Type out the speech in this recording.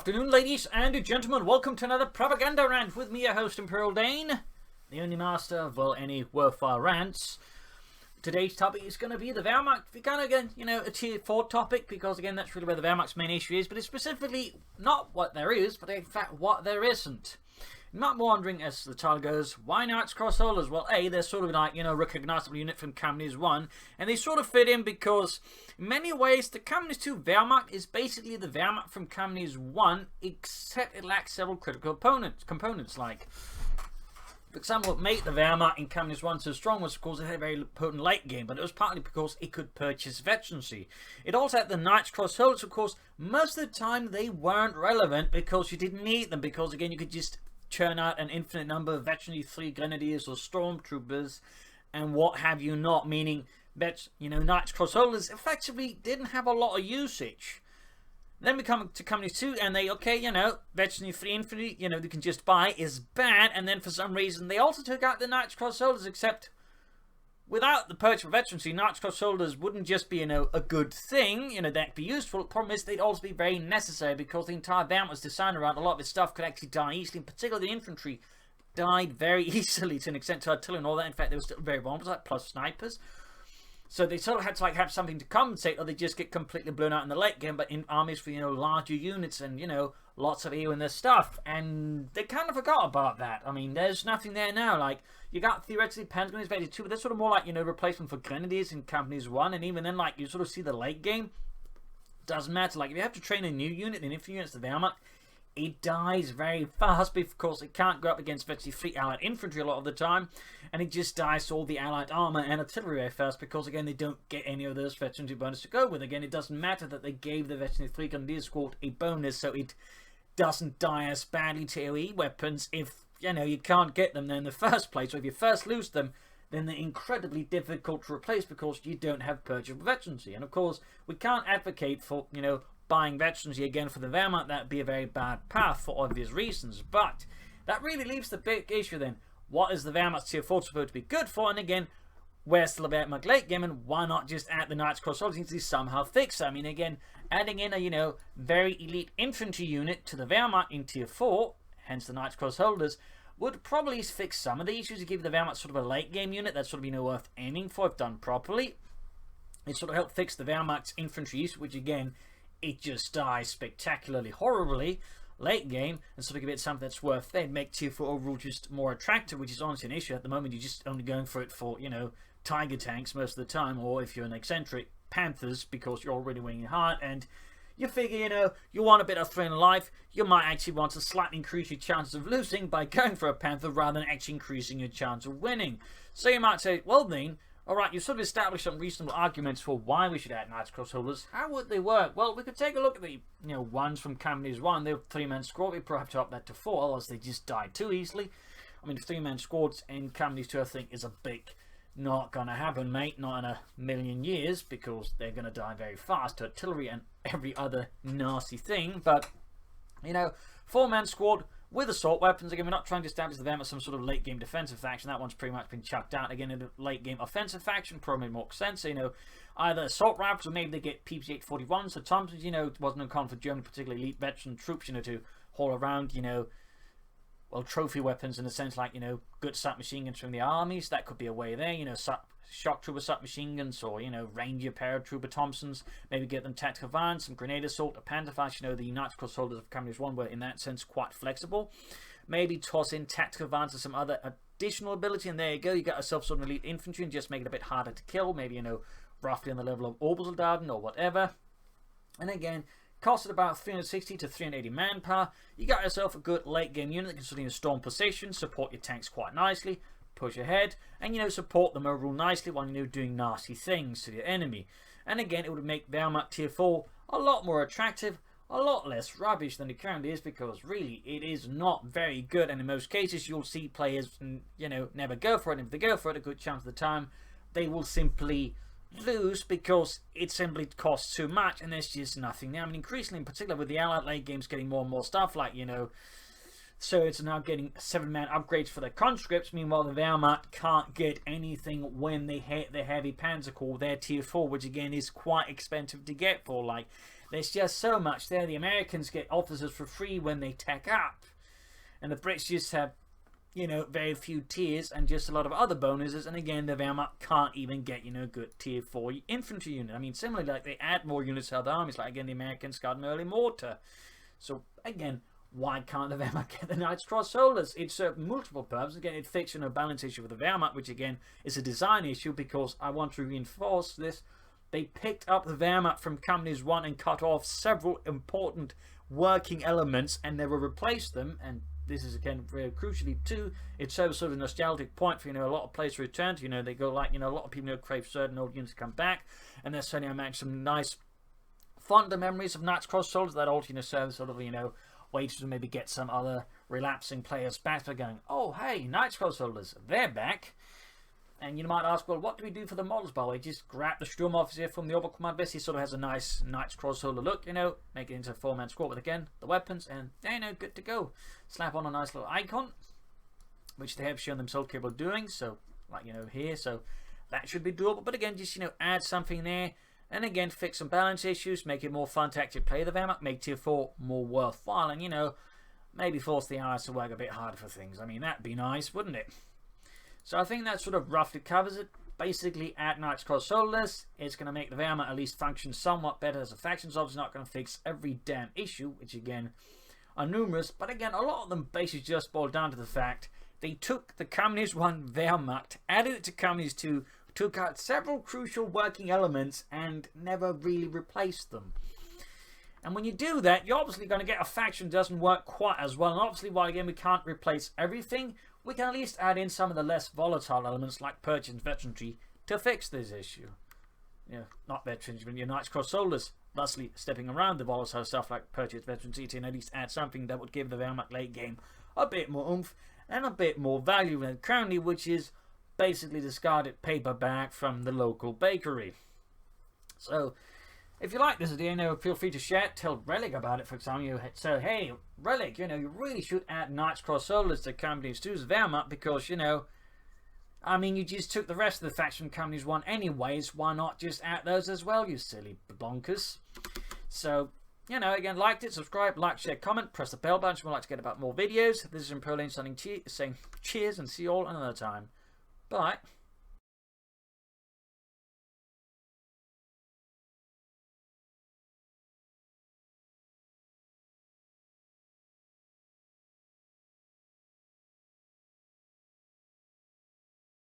afternoon, ladies and gentlemen. Welcome to another Propaganda Rant with me, your host, Imperial Dane, the only master of, well, any worthwhile rants. Today's topic is going to be the Wehrmacht. We're kind of going, a tier 4 topic, because, again, that's really where the Wehrmacht's main issue is, but it's specifically not what there is, but in fact what there isn't. You might be wondering, as the title goes, why Knights Crossholders? Well, A, they're sort of like, a recognizable unit from Companies 1, and they sort of fit in because, in many ways, the Companies 2 Wehrmacht is basically the Wehrmacht from Companies 1, except it lacks several critical components, like, for example, what made the Wehrmacht in Companies 1 so strong was, of course, it had a very potent late game, but it was partly because it could purchase veterancy. It also had the Knights Crossholders, of course. Most of the time, they weren't relevant because you didn't need them, because, again, you could just churn out an infinite number of veterancy 3 grenadiers or stormtroopers and what have you not, meaning that, Knights Crossholders effectively didn't have a lot of usage. Then we come to Companies 2 and they, veterancy 3 infantry, they can just buy is bad, and then for some reason they also took out the Knights Crossholders, except without the purchase of veterancy, Knights Crossholders wouldn't just be, a good thing, that'd be useful. The problem is they'd also be very necessary, because the entire Wehrmacht was designed around a lot of its stuff could actually die easily. In particular, the infantry died very easily to an extent to artillery and all that. In fact, they were still very vulnerable, like plus snipers. So they sort of had to have something to compensate, or they just get completely blown out in the late game. But in armies for larger units and lots of EU in their stuff, and they kind of forgot about that. I mean, there's nothing there now. Like, you got theoretically Panzer Grenadiers 2, but they're sort of more like replacement for Grenadiers in Companies 1, and even then, like, you sort of see the late game. Doesn't matter. Like, if you have to train a new unit, an infantry unit, the Wehrmacht, it dies very fast, because it can't go up against veterancy 3 Allied infantry a lot of the time, and it just dies to all the Allied armor and artillery very fast, because, again, they don't get any of those veterancy bonus to go with. Again, it doesn't matter that they gave the veterancy 3 Grenadier Squad a bonus, so it doesn't die as badly to AoE weapons if, you can't get them there in the first place, or if you first lose them, then they're incredibly difficult to replace because you don't have purchase of veterancy. And, of course, we can't advocate for, buying veterancy again for the Wehrmacht. That'd be a very bad path for obvious reasons. But that really leaves the big issue then. What is the Wehrmacht tier 4 supposed to be good for? And again, where's the Wehrmacht late game, and why not just add the Knights Crossholders to somehow fix it? I mean, again, adding in a, very elite infantry unit to the Wehrmacht in tier 4, hence the Knights Crossholders, would probably fix some of the issues to give the Wehrmacht sort of a late game unit that's sort of, worth aiming for if done properly. It sort of helped fix the Wehrmacht's infantry use, which again, it just dies spectacularly, horribly late game, and sort of give it something that's worth. They'd make tier 4 overall just more attractive, which is honestly an issue at the moment. You're just only going for it for, Tiger tanks most of the time, or if you're an eccentric, Panthers, because you're already winning hard, and you figure, you want a bit of thrill in life, you might actually want to slightly increase your chances of losing by going for a Panther rather than actually increasing your chance of winning. So you might say, well then, alright, you've sort of established some reasonable arguments for why we should add Knights Crossholders. How would they work? Well, we could take a look at the, ones from Companies 1. They were 3-man squad. We probably have to up that to 4, otherwise they just die too easily. I mean, 3-man squads in Companies 2, I think, is a big not gonna happen, mate. Not in a million years, because they're gonna die very fast to artillery and every other nasty thing. But, 4-man squad with assault weapons. Again, we're not trying to establish them as some sort of late game defensive faction. That one's pretty much been chucked out. Again, in a late game offensive faction probably more sense. Either assault rifles, or maybe they get PP-841s. So Thompson's, wasn't uncommon for German, particularly elite veteran troops, to haul around, well, trophy weapons in a sense, like, good submachine guns from the armies. That could be a way there, shock trooper submachine guns, or, ranger paratrooper Thompsons. Maybe get them tactical vans, some grenade assault, a panther faction. The Knights Crossholders of Companies 1 were, in that sense, quite flexible. Maybe toss in tactical vans or some other additional ability, and there you go. You got yourself some elite infantry, and just make it a bit harder to kill. Maybe, roughly on the level of Obersoldaten or whatever. And again, costed about 360 to 380 manpower. You got yourself a good late game unit that can sort of storm position, support your tanks quite nicely, push ahead, and support them overall nicely while doing nasty things to the enemy. And again, it would make Wehrmacht tier 4 a lot more attractive, a lot less rubbish than it currently is, because really it is not very good, and in most cases you'll see players never go for it, and if they go for it, a good chance of the time they will simply lose because it simply costs too much and there's just nothing there. I mean, increasingly, in particular with the Allied late games getting more and more stuff, like, so it's now getting 7-man upgrades for their conscripts. Meanwhile, the Wehrmacht can't get anything when they hit the heavy Panzer Corps, their tier 4, which again is quite expensive to get for. Like, there's just so much there. The Americans get officers for free when they tech up, and the Brits just have, you know, very few tiers and just a lot of other bonuses. And again, the Wehrmacht can't even get, you know, good tier 4 infantry unit. I mean, similarly, like, they add more units to other armies. Like, again, the Americans got an early mortar. So again, why can't the Wehrmacht get the Knight's Cross Soldiers? It served multiple purposes. Again, it fixed, you know, a balance issue with the Wehrmacht, which again is a design issue, because I want to reinforce this. They picked up the Wehrmacht from Companies 1 and cut off several important working elements, and never replaced them. And this is again very crucially too, it serves sort of a nostalgic point for, you know, a lot of players to return to. You know, they go like, you know, a lot of people, you know, crave certain old units to come back, and there's certainly I managed some nice fonder memories of Knight's Cross Soldiers that also, you know, serve sort of, you know, ways to maybe get some other relapsing players back by going, oh hey, Knight's Cross Soldiers, they're back. And you might ask, well, what do we do for the models? By the way, just grab the Sturmoffizier from the Oberkommandbest. He sort of has a nice Knight's Cross Soldier look, you know, make it into a 4-man squad with, again, the weapons, and you know, good to go. Slap on a nice little icon, which they have shown themselves capable of doing, so, like, you know, here, so that should be doable. But again, just, you know, add something there. And again, fix some balance issues, make it more fun to actually play the Wehrmacht, make tier 4 more worthwhile, and, you know, maybe force the Allies to work a bit harder for things. I mean, that'd be nice, wouldn't it? So I think that sort of roughly covers it. Basically, add Knight's Cross Soldiers. It's going to make the Wehrmacht at least function somewhat better as a faction. It's obviously not going to fix every damn issue, which again are numerous. But again, a lot of them basically just boil down to the fact they took the Companies 1 Wehrmacht, added it to Companies 2, took out several crucial working elements, and never really replaced them. And when you do that, you're obviously going to get a faction that doesn't work quite as well. And obviously, while again we can't replace everything, we can at least add in some of the less volatile elements like purchase and veteranry to fix this issue. You know, not veterans, but your Knight's Cross Soldiers, thusly stepping around the volatile stuff like purchase, veteranry, to at least add something that would give the Wehrmacht late game a bit more oomph and a bit more value than currently, which is basically discarded paper bag from the local bakery. So, if you like this idea, you know, feel free to share it. Tell Relic about it, for example. You say, hey, Relic, you know, you really should add Knight's Cross Soldiers to Companies 2's Wehrmacht, because, you know, I mean, you just took the rest of the faction Companies 1 anyways. Why not just add those as well, you silly bonkers? So, you know, again, like it, subscribe, like, share, comment, press the bell button if you would like to get about more videos. This is Imperial Lane saying cheers, and see you all another time. Bye.